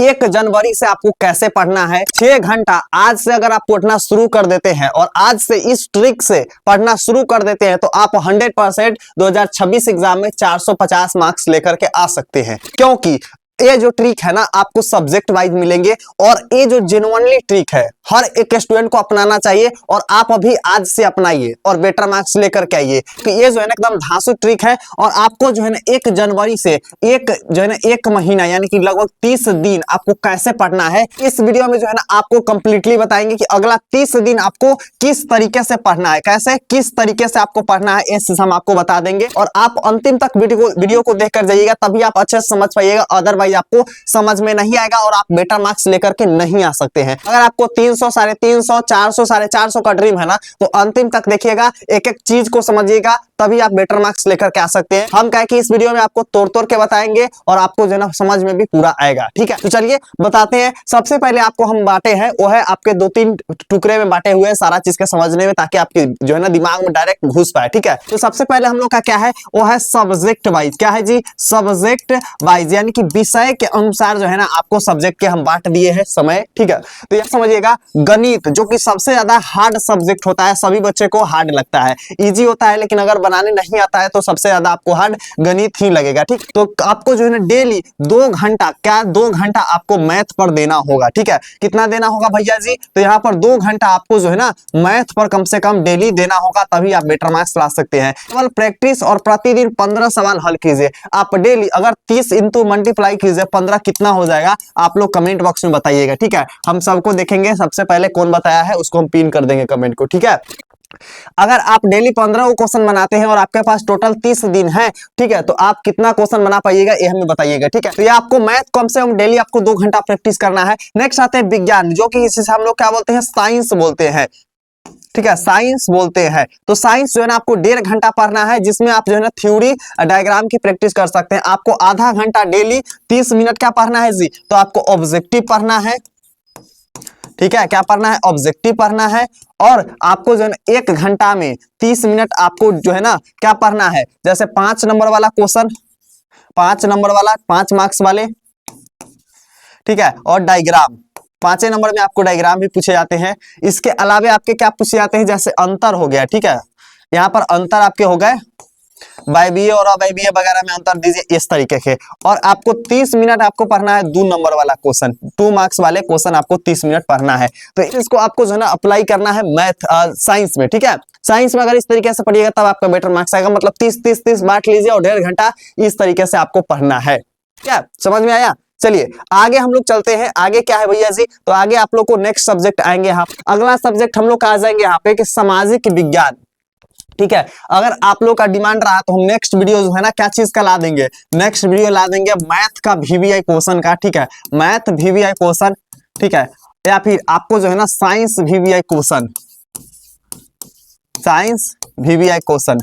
1 जनवरी से आपको कैसे पढ़ना है। 6 घंटा आज से अगर आप पढ़ना शुरू कर देते हैं और आज से इस ट्रिक से पढ़ना शुरू कर देते हैं तो आप 100% 2026 एग्जाम में 450 मार्क्स लेकर के आ सकते हैं। क्योंकि ये जो ट्रिक है ना आपको सब्जेक्ट वाइज मिलेंगे और ये जो जेन्युइनली ट्रिक है हर एक स्टूडेंट को अपनाना चाहिए और आप अभी आज से अपनाइए और बेटर मार्क्स लेकर के आइए कि ये जो है ना एकदम धांसू ट्रिक है। और आपको जो है ना 1 जनवरी से एक महीना यानी कि लगभग 30 दिन आपको कैसे पढ़ना है इस वीडियो में जो है ना आपको कंप्लीटली बताएंगे कि अगला 30 दिन आपको किस तरीके से पढ़ना है, कैसे किस तरीके से आपको पढ़ना है, ये चीज हम आपको बता देंगे। और आप अंतिम तक वीडियो को देखकर जाइएगा तभी आप अच्छे से समझ पाइएगा, अदरवाइज आपको समझ में नहीं आएगा और आप बेटर मार्क्स लेकर के नहीं आ सकते हैं। अगर आपको 300, 350, 400, 450 का ड्रीम है ना तो अंतिम तक देखिएगा, एक एक चीज को समझिएगा तभी आप बेटर मार्क्स लेकर के आ सकते हैं। हम कहे कि इस वीडियो में आपको तोड़ तोड़ के बताएंगे और आपको जो है ना समझ में भी पूरा आएगा। ठीक है, तो चलिए बताते हैं। सबसे पहले आपको हम बांटे हैं वो है आपके 2-3 टुकड़े में बांटे हुए हैं सारा चीज के समझने में, ताकि आपके जो है ना दिमाग में डायरेक्ट घुस पाए। ठीक है, तो सबसे पहले हम लोग का क्या है वो है सब्जेक्ट वाइज। क्या है जी? सब्जेक्ट वाइज, यानी कि विषय के अनुसार जो है ना आपको सब्जेक्ट के हम बांट दिए हैं समय। ठीक है, तो यह समझिएगा गणित जो कि सबसे ज्यादा हार्ड सब्जेक्ट होता है, सभी बच्चे को हार्ड लगता है, इजी होता है, लेकिन अगर बनाने नहीं आता है तो सबसे ज्यादा आपको हार्ड गणित ही लगेगा। ठीक, तो आपको जो है ना डेली 2 घंटा, क्या 2 घंटा आपको मैथ पर देना होगा। ठीक है, कितना देना होगा भैया जी? तो यहाँ पर 2 घंटा आपको जो है ना मैथ पर कम से कम डेली देना होगा, तभी आप बेटर मार्क्स ला सकते हैं। केवल प्रैक्टिस और प्रतिदिन 15 सवाल हल कीजिए आप डेली। अगर 30 इंटू मल्टीप्लाई कीजिए 15 कितना हो जाएगा आप लोग कमेंट बॉक्स में बताइएगा। ठीक है, हम सबको देखेंगे सबसे पहले कौन बताया है उसको हम पिन कर देंगे कमेंट को। ठीक है, अगर आप डेली 15 क्वेश्चन बनाते हैं और आपके पास टोटल 30 दिन है, ठीक है, तो आप कितना क्वेश्चन बना पाइएगा ये हमें बताइएगा। ठीक है, तो ये आपको मैथ कम से कम डेली आपको 2 घंटा प्रैक्टिस करना है। नेक्स्ट आते हैं विज्ञान, जो कि इसे हम लोग क्या बोलते हैं? साइंस बोलते हैं। ठीक है, साइंस बोलते हैं। तो साइंस जो है ना आपको 1.5 घंटा पढ़ना है, जिसमें आप जो है ना थ्योरी डायग्राम की प्रैक्टिस कर सकते हैं। आपको आधा घंटा डेली 30 मिनट क्या पढ़ना है जी? तो आपको ऑब्जेक्टिव पढ़ना है। ठीक है, क्या पढ़ना है? ऑब्जेक्टिव पढ़ना है। और आपको जो है ना 1 घंटा में 30 मिनट आपको जो है ना क्या पढ़ना है? जैसे 5 नंबर वाला क्वेश्चन, 5 नंबर वाला, 5 मार्क्स वाले। ठीक है, और डायग्राम 5 नंबर में आपको डायग्राम भी पूछे जाते हैं। इसके अलावे आपके क्या पूछे जाते हैं? जैसे अंतर हो गया। ठीक है, यहाँ पर अंतर आपके हो गए, वायवीय और अवायवीय वगैरह में अंतर दीजिए इस तरीके के। और आपको 30 मिनट आपको पढ़ना है 2 नंबर वाला क्वेश्चन, 2 मार्क्स वाले क्वेश्चन आपको 30 मिनट पढ़ना है। तो इसको आपको जो है ना अप्लाई करना है मैथ साइंस में। ठीक है, साइंस में अगर इस तरीके से पढ़िएगा तब आपका बेटर मार्क्स आएगा। मतलब 30-30-30 बांट लीजिए और 1.5 घंटा इस तरीके से आपको पढ़ना है। क्या समझ में आया? चलिए आगे हम लोग चलते हैं। आगे क्या है भैया जी? तो आगे आप लोग को नेक्स्ट सब्जेक्ट आएंगे यहाँ। अगला सब्जेक्ट हम लोग का आ जाएंगे यहाँ पे कि सामाजिक विज्ञान। ठीक है, अगर आप लोग का डिमांड रहा तो हम नेक्स्ट वीडियो जो है ना क्या चीज का ला देंगे? नेक्स्ट वीडियो ला देंगे मैथ का वीवीआई क्वेश्चन का। ठीक है, मैथ वीवीआई क्वेश्चन। ठीक है, या फिर आपको जो है ना science VVI question, science VVI question.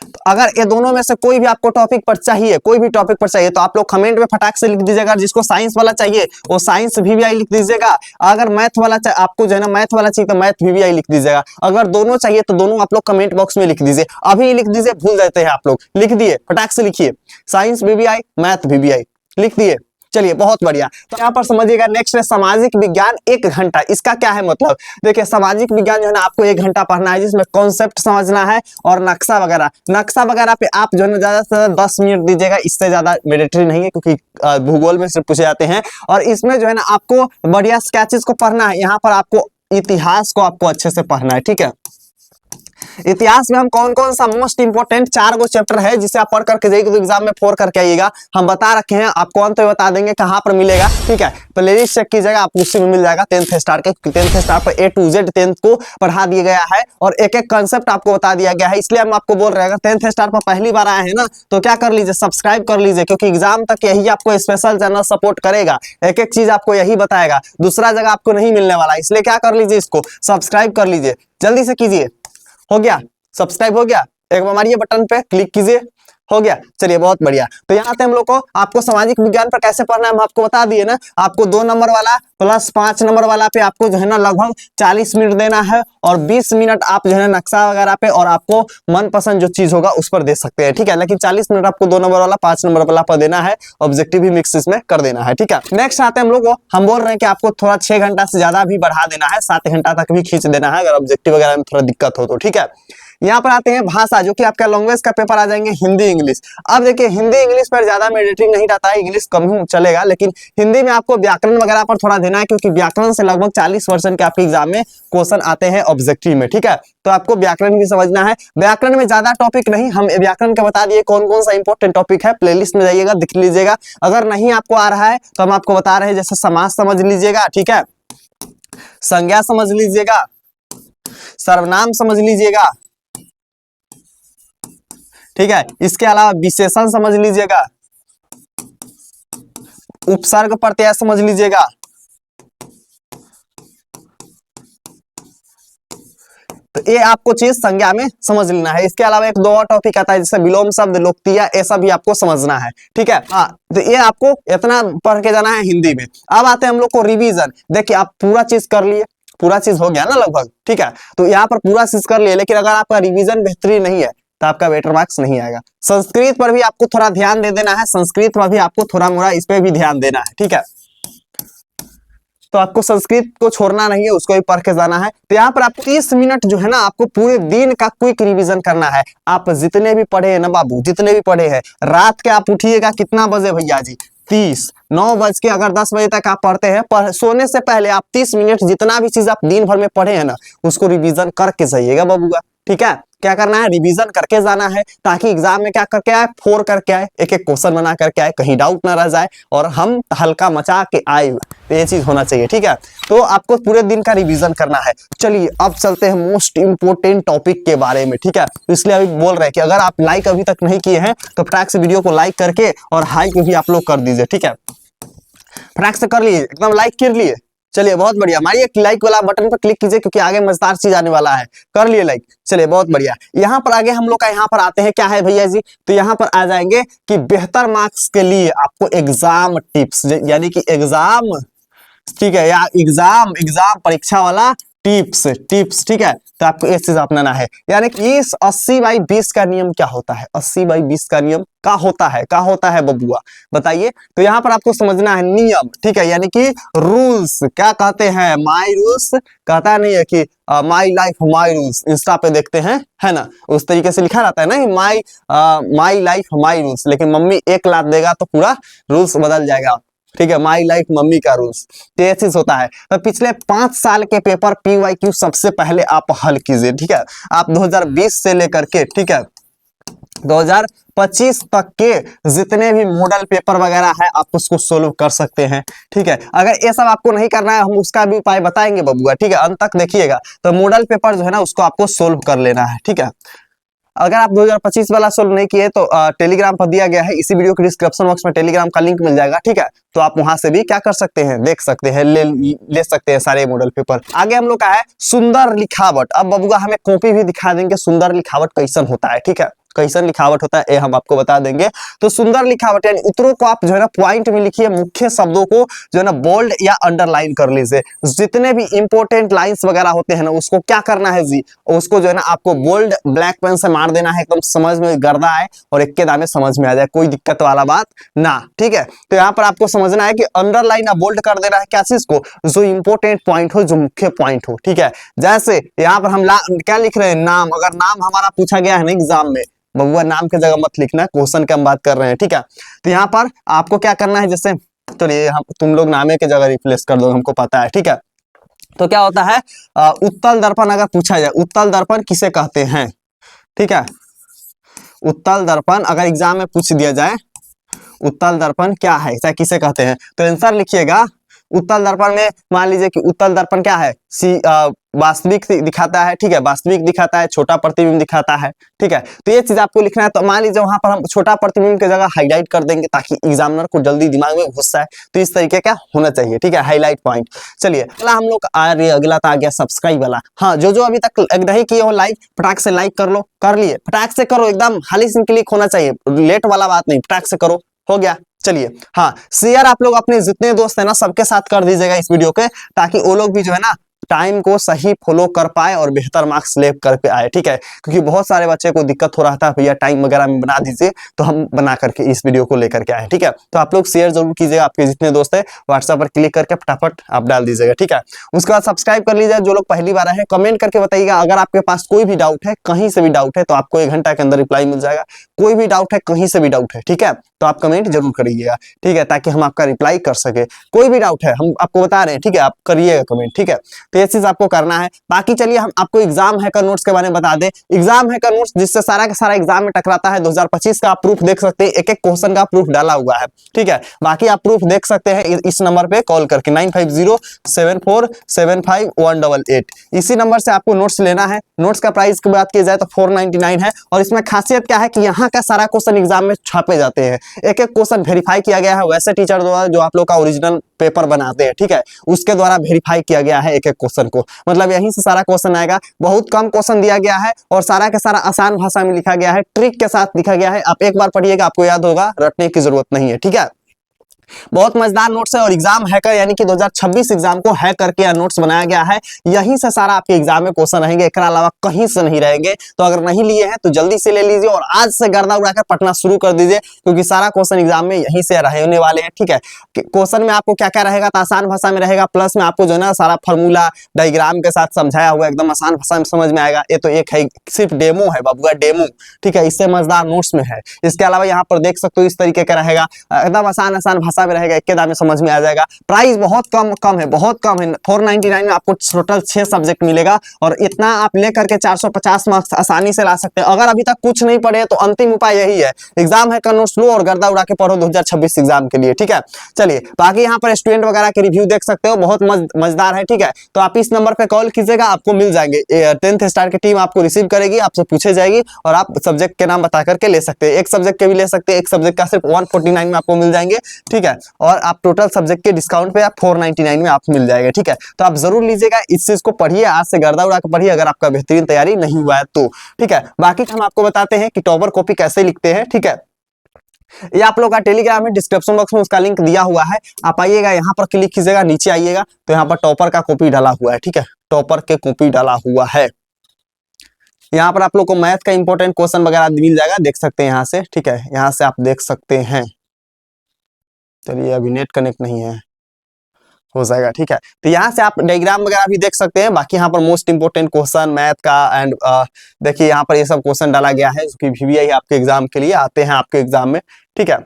तो अगर ये दोनों में से कोई भी आपको टॉपिक पर चाहिए, कोई भी टॉपिक पर चाहिए, तो आप लोग कमेंट में फटाक से लिख दीजिएगा। जिसको साइंस वाला चाहिए वो साइंस वीवीआई लिख दीजिएगा। अगर मैथ वाला आपको जो है ना मैथ वाला चाहिए तो मैथ वीवीआई लिख दीजिएगा। अगर दोनों चाहिए तो दोनों आप लोग कमेंट बॉक्स में लिख दीजिए। अभी लिख दीजिए, भूल जाते हैं आप लोग। लिख दिए, फटाक से लिखिए साइंस वीवीआई, मैथ वीवीआई, लिख दिए। चलिए बहुत बढ़िया। तो यहाँ पर समझिएगा नेक्स्ट है सामाजिक विज्ञान 1 घंटा। इसका क्या है मतलब? देखिए सामाजिक विज्ञान जो है ना आपको 1 घंटा पढ़ना है, जिसमें कॉन्सेप्ट समझना है और नक्शा वगैरह पे आप जो है ना ज्यादा से ज्यादा 10 मिनट दीजिएगा, इससे ज्यादा मैंडेटरी नहीं है क्योंकि भूगोल में सिर्फ पूछे जाते हैं। और इसमें जो है ना आपको बढ़िया क्या चीज को पढ़ना है? यहाँ पर आपको इतिहास को आपको अच्छे से पढ़ना है। ठीक है, इतिहास में हम कौन कौन सा मोस्ट इंपोर्टेंट 4 गो चैप्टर है जिसे आप पढ़ करके जाइए तो एग्जाम में 4 करके आइएगा। हम बता रखे हैं, आपको अंत में बता देंगे कहाँ पर मिलेगा। ठीक है, प्लेलिस्ट चेक कीजिएगा, आपको उसी में मिल जाएगा 10th स्टार के। 10th स्टार पर A to Z 10th को पढ़ा दिया गया है और एक एक कंसेप्ट आपको बता दिया गया है। इसलिए हम आपको बोल रहे हैं, अगर 10th स्टार पर पहली बार आए हैं ना तो क्या कर लीजिए, सब्सक्राइब कर लीजिए, क्योंकि एग्जाम तक यही आपको स्पेशल चैनल सपोर्ट करेगा। एक एक चीज आपको यही बताएगा, दूसरा जगह आपको नहीं मिलने वाला। इसलिए क्या कर लीजिए, इसको सब्सक्राइब कर लीजिए, जल्दी से कीजिए। हो गया? सब्सक्राइब हो गया? एक बार मारिए बटन पे, क्लिक कीजिए, हो गया। चलिए बहुत बढ़िया। तो यहाँ पे हम लोग को आपको सामाजिक विज्ञान पर कैसे पढ़ना है हम आपको बता दिए ना। आपको 2 नंबर वाला प्लस 5 नंबर वाला पे आपको जो है ना लगभग 40 मिनट देना है और 20 मिनट आप जो है नक्शा वगैरह पे और आपको मनपसंद जो चीज होगा उस पर दे सकते हैं, ठीक है। लेकिन 40 मिनट आपको 2 नंबर वाला 5 नंबर वाला पर देना है, ऑब्जेक्टिव भी मिक्स इसमें कर देना है, ठीक है। नेक्स्ट आते हैं हम लोग को, हम बोल रहे हैं कि आपको थोड़ा 6 घंटा से ज्यादा भी बढ़ा देना है, 7 घंटा तक भी खींच देना है अगर ऑब्जेक्टिव वगैरह में थोड़ा दिक्कत हो तो, ठीक है। यहाँ पर आते हैं भाषा, जो कि आपका लैंग्वेज का पेपर आ जाएंगे हिंदी इंग्लिश। अब देखिए हिंदी इंग्लिश पर ज्यादा मैंडेटरी नहीं रहता है, इंग्लिश कम ही चलेगा, लेकिन हिंदी में आपको व्याकरण वगैरह पर थोड़ा देना है, क्योंकि व्याकरण से लगभग 40% के आपके एग्जाम में क्वेश्चन आते हैं ऑब्जेक्टिव में, ठीक है। तो आपको व्याकरण भी समझना है। व्याकरण में ज्यादा टॉपिक नहीं, हम व्याकरण के बता दिए कौन कौन सा इंपॉर्टेंट टॉपिक है, प्लेलिस्ट में जाइएगा देख लीजिएगा। अगर नहीं आपको आ रहा है तो हम आपको बता रहे हैं, जैसे समास समझ लीजिएगा, ठीक है, संज्ञा समझ लीजिएगा, सर्वनाम समझ लीजिएगा, ठीक है। इसके अलावा विशेषण समझ लीजिएगा, उपसर्ग प्रत्यय समझ लीजिएगा, तो ये आपको चीज संज्ञा में समझ लेना है। इसके अलावा एक 2 और टॉपिक आता है जैसे विलोम शब्द, लोकतिया, ऐसा भी आपको समझना है, ठीक है। हाँ, तो ये आपको इतना पढ़ के जाना है हिंदी में। अब आते हैं हम लोग को रिवीजन। देखिए आप पूरा चीज कर लिए, पूरा चीज हो गया ना लगभग, ठीक है। तो यहाँ पर पूरा चीज कर लिए, लेकिन अगर आपका रिवीजन बेहतरीन नहीं है तो आपका बेटर मार्क्स नहीं आएगा। संस्कृत पर भी आपको थोड़ा ध्यान दे देना है, संस्कृत पर भी आपको थोड़ा मोड़ा इस पे भी ध्यान देना है, ठीक है। तो आपको संस्कृत को छोड़ना नहीं है, उसको भी पढ़ के जाना है। तो यहाँ पर आप 30 मिनट जो है ना आपको पूरे दिन का क्विक रिवीजन करना है। आप जितने भी पढ़े हैं ना बाबू, जितने भी पढ़े हैं, रात के आप उठिएगा कितना बजे भैया जी, 30, 9 बज के अगर 10 बजे तक आप पढ़ते हैं, सोने से पहले आप 30 मिनट जितना भी चीज आप दिन भर में पढ़े हैं ना उसको रिवीजन करके जाइएगा बाबूगा, ठीक है। क्या करना है, रिवीजन करके जाना है, ताकि एग्जाम में क्या करके आए, 4 करके आए, एक एक क्वेश्चन बना करके आए, कहीं डाउट ना रह जाए और हम हल्का मचा के आए, तो ये चीज होना चाहिए, ठीक है। तो आपको पूरे दिन का रिवीजन करना है। चलिए अब चलते हैं मोस्ट इंपोर्टेंट टॉपिक के बारे में, ठीक है। तो इसलिए अभी बोल रहे हैं कि अगर आप लाइक अभी तक नहीं किए हैं तो फटाक से वीडियो को लाइक करके और हाइक भी आप लोग कर दीजिए, ठीक है। फटाक से कर लिए, एकदम लाइक कर लिए। चलिए बहुत बढ़िया, मारिए लाइक वाला बटन पर क्लिक कीजिए, क्योंकि आगे मजेदार चीज आने वाला है। कर लिए लाइक, चलिए बहुत बढ़िया। यहाँ पर आगे हम लोग का यहाँ पर आते हैं, क्या है भैया जी, तो यहाँ पर आ जाएंगे कि बेहतर मार्क्स के लिए आपको एग्जाम टिप्स, यानी कि एग्जाम, ठीक है, या एग्जाम परीक्षा वाला टिप्स, ठीक है। तो आपको ये चीज अपनाना है, यानी कि इस 80/20 का नियम क्या होता है, 80/20 का नियम क्या होता है बबुआ, बताइए। तो यहाँ पर आपको समझना है नियम, ठीक है, यानी कि रूल्स क्या कहते हैं, माई रूल्स कहता नहीं है कि my life my rules, Insta पे देखते हैं है ना, उस तरीके से लिखा रहता है ना, माई लाइफ माई रूल्स, लेकिन मम्मी एक लात देगा तो पूरा रूल्स बदल जाएगा, ठीक है। माई लाइफ मम्मी का रूल्स, तो ये चीज होता है। तो पिछले 5 साल के पेपर PYQ सबसे पहले आप हल कीजिए, ठीक है। आप 2020 से लेकर के, ठीक है, 2025 तक के जितने भी मॉडल पेपर वगैरह है आप उसको सोल्व कर सकते हैं, ठीक है। अगर ये सब आपको नहीं करना है हम उसका भी उपाय बताएंगे बबुआ, ठीक है, अंत तक देखिएगा। तो मॉडल पेपर जो है ना उसको आपको सोल्व कर लेना है, ठीक है। अगर आप 2025 वाला सोल्व नहीं किए तो टेलीग्राम पर दिया गया है, इसी वीडियो के डिस्क्रिप्शन बॉक्स में टेलीग्राम का लिंक मिल जाएगा, ठीक है। तो आप वहां से भी क्या कर सकते हैं, देख सकते हैं, ले सकते हैं सारे मॉडल पेपर। आगे हम लोग का है सुंदर लिखावट। अब बबुआ हमें कॉपी भी दिखा देंगे सुंदर लिखावट कैसन होता है, ठीक है, कैसन लिखावट होता है ये हम आपको बता देंगे। तो सुंदर लिखावट यानी उत्तरों को आप जो है ना पॉइंट में लिखिए, मुख्य शब्दों को जो है ना बोल्ड या अंडरलाइन कर लीजिए। जितने भी इंपॉर्टेंट लाइंस वगैरह होते हैं ना उसको क्या करना है जी, उसको जो है ना आपको बोल्ड ब्लैक पेन से मार देना है, एकदम समझ में गर्दा है और एक के दामे समझ में आ जाए, कोई दिक्कत वाला बात ना, ठीक है। तो यहाँ पर आपको समझना है कि अंडरलाइन या बोल्ड कर देना है क्या चीज को, जो इंपॉर्टेंट पॉइंट हो, जो मुख्य पॉइंट हो, ठीक है। जैसे यहाँ पर हम क्या लिख रहे हैं, नाम, अगर नाम हमारा पूछा गया है ना एग्जाम में, बबुआ नाम की जगह मत लिखना, क्वेश्चन की हम बात कर रहे हैं, ठीक है। तो यहाँ पर आपको क्या करना है, जैसे तो ये हम तुम लोग नामे की जगह रिप्लेस कर दो, हमको पता है, ठीक है। तो क्या होता है, उत्तल दर्पण अगर पूछा जाए, उत्तल दर्पण किसे कहते हैं, ठीक है। उत्तल दर्पण अगर एग्जाम में पूछ दिया जाए उत्तल दर्पण क्या है, चाहे किसे कहते हैं, तो आंसर लिखिएगा उत्तल दर्पण में मान लीजिए कि उत्तल दर्पण क्या है, वास्तविक दिखाता है, ठीक है, वास्तविक दिखाता है, छोटा प्रतिबिंब दिखाता है, ठीक है। तो ये चीज आपको लिखना है। तो मान लीजिए वहां पर हम छोटा प्रतिबिंब की जगह हाईलाइट कर देंगे ताकि एग्जामिनर को जल्दी दिमाग में घुस जाए। तो इस तरीके का होना चाहिए, ठीक है, हाईलाइट पॉइंट। चलिए अगला हम लोग आ रही है, अगला तो आ गया सब्सक्राइब वाला। हाँ, जो अभी तक नहीं किए हो लाइक, फटाक से लाइक कर लो, कर लिए, फटाक से करो, एकदम हाली से क्लिक होना चाहिए, लेट वाला बात नहीं, फटाक से करो, हो गया। चलिए हाँ, शेयर आप लोग अपने जितने दोस्त है ना सबके साथ कर दीजिएगा इस वीडियो के, ताकि वो लोग भी जो है ना टाइम को सही फॉलो कर पाए और बेहतर मार्क्स ले करके आए, ठीक है। क्योंकि बहुत सारे बच्चे को दिक्कत हो रहा था, भैया टाइम वगैरह में बना दीजिए, तो हम बना करके इस वीडियो को लेकर के आए, ठीक है। तो आप लोग शेयर जरूर कीजिएगा, आपके जितने दोस्त है व्हाट्सएप पर क्लिक करके फटाफट आप डाल दीजिएगा, ठीक है। उसके बाद सब्सक्राइब कर लीजिए, जो लोग पहली बार आए हैं कमेंट करके बताइएगा। अगर आपके पास कोई भी डाउट है, कहीं से भी डाउट है, तो आपको 1 घंटा के अंदर रिप्लाई मिल जाएगा। कोई भी डाउट है, कहीं से भी डाउट है, ठीक है, तो आप कमेंट जरूर करिएगा, ठीक है, ताकि हम आपका रिप्लाई कर सके। कोई भी डाउट है हम आपको बता रहे हैं, ठीक है, आप करिएगा कमेंट, ठीक है। तो ये चीज आपको करना है। बाकी चलिए हम आपको एग्जाम हैकर नोट्स के बारे में बता दें। एग्जाम हैकर नोट्स जिससे सारा का सारा एग्जाम में टकराता है 2025 का, आप प्रूफ देख सकते हैं, एक एक क्वेश्चन का प्रूफ डाला हुआ है, ठीक है। बाकी आप प्रूफ देख सकते हैं इस नंबर पे कॉल करके 9507475188। इसी नंबर से आपको नोट्स लेना है। नोट्स का प्राइस की बात की जाए तो 499 है। और इसमें खासियत क्या है कि यहाँ का सारा क्वेश्चन एग्जाम में छापे जाते हैं, एक एक क्वेश्चन वेरीफाई किया गया है वैसे टीचर द्वारा जो आप लोग का ओरिजिनल पेपर बनाते हैं, ठीक है, उसके द्वारा वेरीफाई किया गया है एक एक क्वेश्चन को। मतलब यहीं से सारा क्वेश्चन आएगा। बहुत कम क्वेश्चन दिया गया है और सारा का सारा आसान भाषा में लिखा गया है, ट्रिक के साथ लिखा गया है। आप एक बार पढ़िएगा, आपको याद होगा, रटने की जरूरत नहीं है, ठीक है। बहुत मजेदार नोट्स है और एग्जाम हैकर यानी कि 2026 एग्जाम को हैक करके यह नोट्स बनाया गया है। यहीं से सारा आपके एग्जाम में क्वेश्चन रहेंगे, इसके अलावा कहीं से नहीं रहेंगे। तो अगर नहीं लिए हैं तो जल्दी से ले लीजिए और आज से गर्दा उड़ाकर पढ़ना शुरू कर दीजिए, क्योंकि सारा क्वेश्चन एग्जाम में यहीं से रहने वाले हैं, ठीक है। क्वेश्चन में आपको क्या क्या रहेगा, तो आसान भाषा में रहेगा, प्लस में आपको जो है ना सारा फॉर्मूला डायग्राम के साथ समझाया हुआ, एकदम आसान भाषा में समझ में आएगा। ये तो एक है, सिर्फ डेमो है बाबूआ, डेमो, ठीक है, इससे मजेदार नोट्स में है। इसके अलावा यहाँ पर देख सकते हो इस तरीके का रहेगा, एकदम आसान भाषा में रहेगा, एक दाम में समझ में आ जाएगा। प्राइस बहुत कम है, बहुत कम है। 499 में आपको टोटल 6 सब्जेक्ट मिलेगा और इतना आप लेकर के 450 मार्क्स आसानी से ला सकते हैं। अगर अभी तक कुछ नहीं पढ़े तो अंतिम उपाय यही है, एग्जाम है नोट्स लो और गर्दा उड़ा के पढ़ो 2026 एग्जाम के लिए, ठीक है। चलिए बाकी यहाँ पर स्टूडेंट वगैरह के रिव्यू देख सकते हो, बहुत मजेदार है, ठीक है। तो आप इस नंबर पे कॉल कीजिएगा, आपको मिल जाएंगे। 10th स्टार की टीम आपको रिसीव करेगी, आपसे पूछे जाएगी और आप सब्जेक्ट के नाम बता करके ले सकते हैं। एक सब्जेक्ट के भी ले सकते हैं, एक सब्जेक्ट का सिर्फ 149 में आपको मिल जाएंगे, ठीक है। और आप टोटल सब्जेक्ट के डिस्काउंट पे आप 499 में आप मिल जाएगा, ठीक है। तो आप जरूर लीजिएगा, इस चीज को पढ़िए, आज से गर्दा उड़ा के पढ़िए अगर आपका बेहतरीन तैयारी नहीं हुआ है तो, ठीक है। बाकी हम आपको बताते हैं कि टॉपर कॉपी कैसे लिखते हैं, ठीक है। ये आप लोग का टेलीग्राम में डिस्क्रिप्शन बॉक्स में उसका लिंक दिया हुआ है, आप आइएगा, यहाँ पर क्लिक कीजिएगा, नीचे आइएगा तो यहाँ पर टॉपर का कॉपी डाला हुआ है, ठीक है, टॉपर के कॉपी डाला हुआ है। यहाँ पर आप लोग को मैथ का इंपॉर्टेंट क्वेश्चन वगैरह मिल जाएगा, देख सकते हैं यहाँ से, ठीक है, यहाँ से आप देख सकते हैं। चलिए अभी नेट कनेक्ट नहीं है, हो जाएगा, ठीक है। तो यहाँ से आप डायग्राम वगैरह भी देख सकते हैं। बाकी यहाँ पर मोस्ट इंपोर्टेंट क्वेश्चन मैथ का एंड देखिए यहाँ पर ये सब क्वेश्चन डाला गया है जो कि VVI आपके एग्जाम के लिए आते हैं आपके एग्जाम में, ठीक है।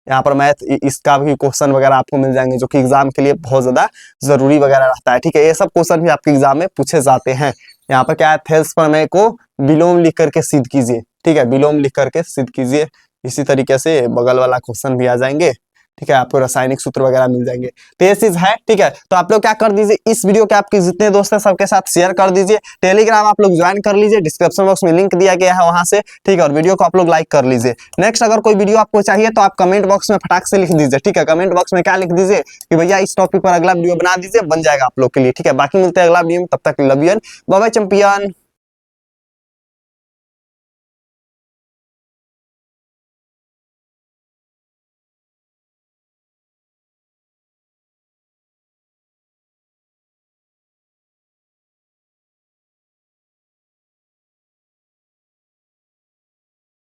यहाँ पर मैथ इसका भी क्वेश्चन वगैरह आपको मिल जाएंगे जो कि एग्जाम के लिए बहुत ज्यादा जरूरी वगैरह रहता है, ठीक है। ये सब क्वेश्चन भी आपके एग्जाम में पूछे जाते हैं। यहाँ पर क्या है, थेल्स प्रमेय को विलोम लिख करके सिद्ध कीजिए, ठीक है, विलोम लिख करके सिद्ध कीजिए। इसी तरीके से बगल वाला क्वेश्चन भी आ जाएंगे, ठीक है, आपको रासायनिक सूत्र वगैरह मिल जाएंगे। तो ये चीज है, ठीक है। तो आप लोग क्या कर दीजिए, इस वीडियो के आपके जितने दोस्त हैं सबके साथ शेयर कर दीजिए। टेलीग्राम आप लोग ज्वाइन कर लीजिए, डिस्क्रिप्शन बॉक्स में लिंक दिया गया है वहां से, ठीक है। और वीडियो को आप लोग लाइक कर लीजिए। नेक्स्ट अगर कोई वीडियो आपको चाहिए तो आप कमेंट बॉक्स में फटाक से लिख दीजिए, ठीक है। कमेंट बॉक्स में क्या लिख दीजिए कि भैया इस टॉपिक पर अगला वीडियो बना दीजिए, बन जाएगा आप लोग के लिए, ठीक है। बाकी मिलते हैं अगला वीडियो में, तब तक love you and bye bye champion.